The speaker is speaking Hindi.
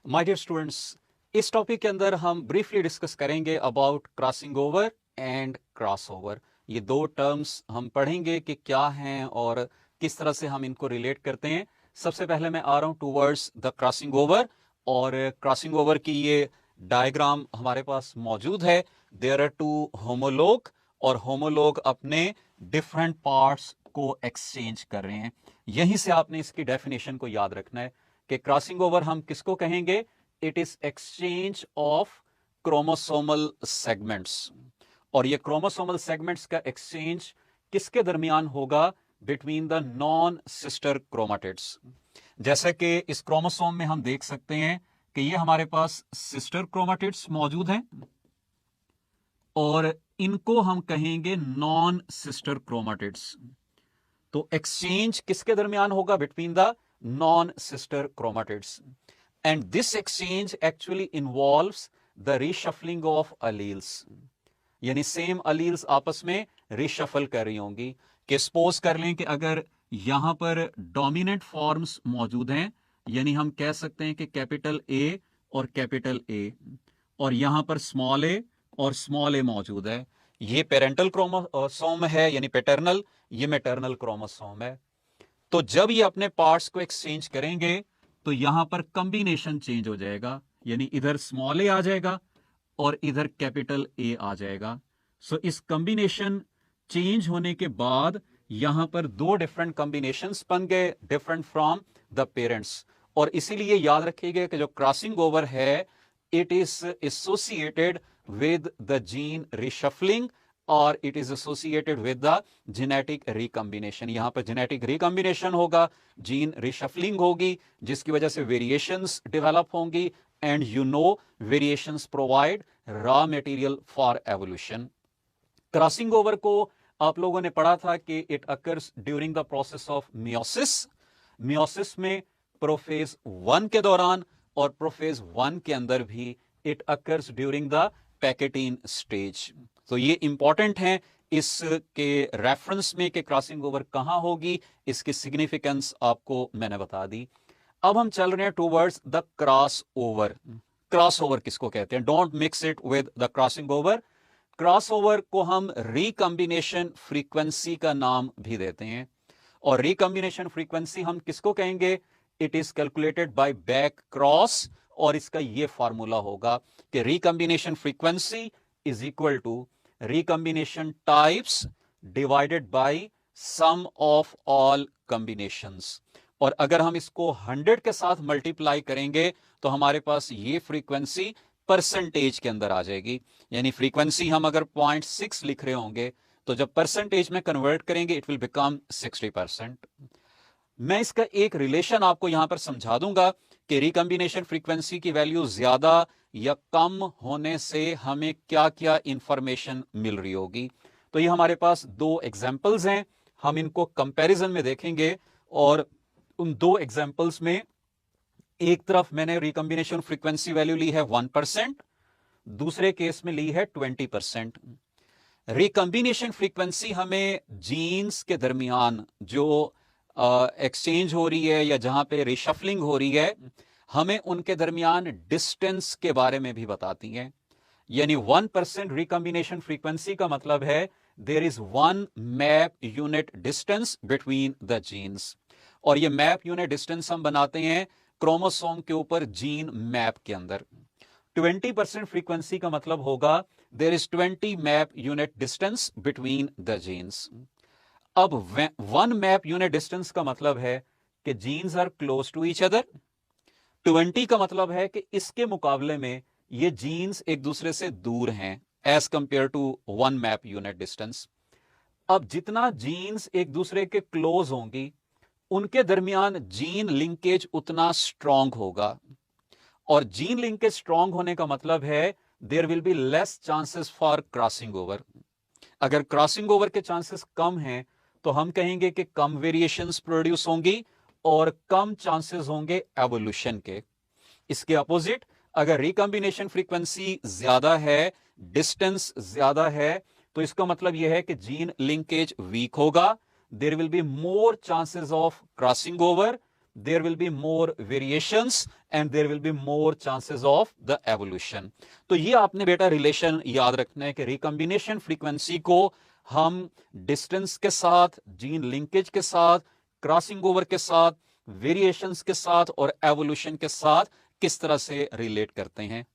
माय डियर स्टूडेंट्स, इस टॉपिक के अंदर हम ब्रीफली डिस्कस करेंगे about crossing over and cross over. ये दो टर्म्स हम पढ़ेंगे कि क्या हैं और किस तरह से हम इनको रिलेट करते हैं। सबसे पहले मैं आ रहा हूं टूवर्ड्स द क्रॉसिंग ओवर, और क्रॉसिंग ओवर की ये डायग्राम हमारे पास मौजूद है। देयर आर टू होमोलोग, और होमोलोग अपने डिफरेंट पार्ट्स को एक्सचेंज कर रहे हैं। यहीं से आपने इसकी डेफिनेशन को याद रखना है कि क्रॉसिंग ओवर हम किसको कहेंगे? It is exchange of chromosomal segments. और ये क्रोमोसोमल सेगमेंट्स का एक्सचेंज किसके दरमियान होगा? Between the non sister chromatids. जैसे कि इस क्रोमोसोम में हम देख सकते हैं कि ये हमारे पास सिस्टर क्रोमाटिड्स मौजूद हैं और इनको हम कहेंगे नॉन सिस्टर क्रोमाटिड्स। तो एक्सचेंज किसके दरमियान होगा? Between the non sister chromatids. And this exchange actually involves the reshuffling of alleles, यानी सेम अलील्स आपस में रिशफल कर रही होंगी। कि सपोज कर लें कि अगर यहां पर डोमिनेंट फॉर्म्स मौजूद हैं, यानी हम कह सकते हैं कि कैपिटल ए और कैपिटल ए, और यहां पर स्मॉल ए और स्मॉल ए मौजूद है। ये पेरेंटल क्रोमोसोम है यानी पैटर्नल, ये मैटरनल क्रोमोसोम है। तो जब ये अपने पार्ट्स को एक्सचेंज करेंगे तो यहां पर कॉम्बिनेशन चेंज हो जाएगा, यानी इधर स्मॉल ए आ जाएगा और इधर कैपिटल ए आ जाएगा। सो इस कॉम्बिनेशन चेंज होने के बाद यहां पर दो डिफरेंट कॉम्बिनेशंस बन गए, डिफरेंट फ्रॉम द पेरेंट्स। और इसीलिए याद रखिएगा कि जो क्रॉसिंग ओवर है it is associated with the gene reshuffling और it is associated with the genetic recombination. यहां पर जेनेटिक रिकॉम्बिनेशन होगा, जीन रिशफलिंग होगी, जिसकी वजह से वेरिएशंस डेवलप होंगी। And you know variations provide raw material for evolution. Crossing over को आप लोगों ने पढ़ा था कि it occurs during the process of meiosis. Meiosis में प्रोफेज 1 के दौरान और प्रोफेज 1 के अंदर भी it occurs during the pachytene stage. तो ये इंपॉर्टेंट है इसके रेफरेंस में कि क्रॉसिंग ओवर कहां होगी, इसकी सिग्निफिकेंस आपको मैंने बता दी। अब हम चल रहे हैं towards the cross over. Cross over किसको कहते हैं? Don't mix it with the crossing over. Cross over को हम रिकॉम्बिनेशन फ्रीक्वेंसी का नाम भी देते हैं। और रिकॉम्बिनेशन फ्रीक्वेंसी हम किसको कहेंगे? It is calculated by back cross, और इसका ये फॉर्मूला होगा कि recombination frequency is equal to recombination types divided by sum of all combinations. और अगर हम इसको 100 के साथ मल्टीप्लाई करेंगे तो हमारे पास ये फ्रीक्वेंसी परसेंटेज के अंदर आ जाएगी। यानी फ्रीक्वेंसी हम अगर 0.6 लिख रहे होंगे तो जब परसेंटेज में कन्वर्ट करेंगे इट विल बिकम 60%। मैं इसका एक रिलेशन आपको यहां पर समझा दूंगा कि रिकॉम्बिनेशन फ्रीक्वेंसी की वैल्यू ज्यादा या कम होने से हमें क्या क्या इंफॉर्मेशन मिल रही होगी। तो ये हमारे पास दो एग्जाम्पल्स हैं, हम इनको कंपैरिजन में देखेंगे। और उन दो एग्जाम्पल्स में एक तरफ मैंने रिकॉम्बिनेशन फ्रीक्वेंसी वैल्यू ली है 1%, दूसरे केस में ली है 20%। रिकॉम्बिनेशन फ्रीक्वेंसी हमें जीन्स के दरमियान जो एक्सचेंज हो रही है या जहां पे रिशफलिंग हो रही है, हमें उनके दरमियान डिस्टेंस के बारे में भी बताती है। यानी 1% रिकॉम्बिनेशन फ्रीक्वेंसी का मतलब है there is 1 map unit distance between the genes. और ये मैप यूनिट डिस्टेंस हम बनाते हैं क्रोमोसोम के ऊपर जीन मैप के अंदर। 20% फ्रीक्वेंसी का मतलब होगा there is 20 map unit distance between the genes. अब 1 मैप यूनिट डिस्टेंस का मतलब है कि genes are close to each other. 20 का मतलब है कि इसके मुकाबले में ये जीन्स एक दूसरे से दूर हैं as compare to 1 map unit distance. अब जितना जीन्स एक दूसरे के क्लोज होंगी उनके दरमियान जीन लिंकेज उतना स्ट्रांग होगा। और जीन लिंकेज स्ट्रांग होने का मतलब है there will be less chances for crossing over. अगर क्रॉसिंग ओवर के चांसेस कम हैं तो हम कहेंगे कि कम वेरिएशंस प्रोड्यूस होंगी और कम चांसेस होंगे एवोल्यूशन के। इसके अपोजिट अगर रिकॉम्बिनेशन फ्रीक्वेंसी ज्यादा है, डिस्टेंस ज्यादा है, तो इसका मतलब यह है कि जीन लिंकेज वीक होगा। There will be more chances of crossing over, there will be more variations and there will be more chances of the evolution. तो ये आपने बेटा रिलेशन याद रखना है कि रिकॉम्बिनेशन फ्रीक्वेंसी को हम डिस्टेंस के साथ, जीन लिंकेज के साथ, क्रॉसिंग ओवर के साथ, वेरिएशंस के साथ और एवोल्यूशन के साथ किस तरह से रिलेट करते हैं।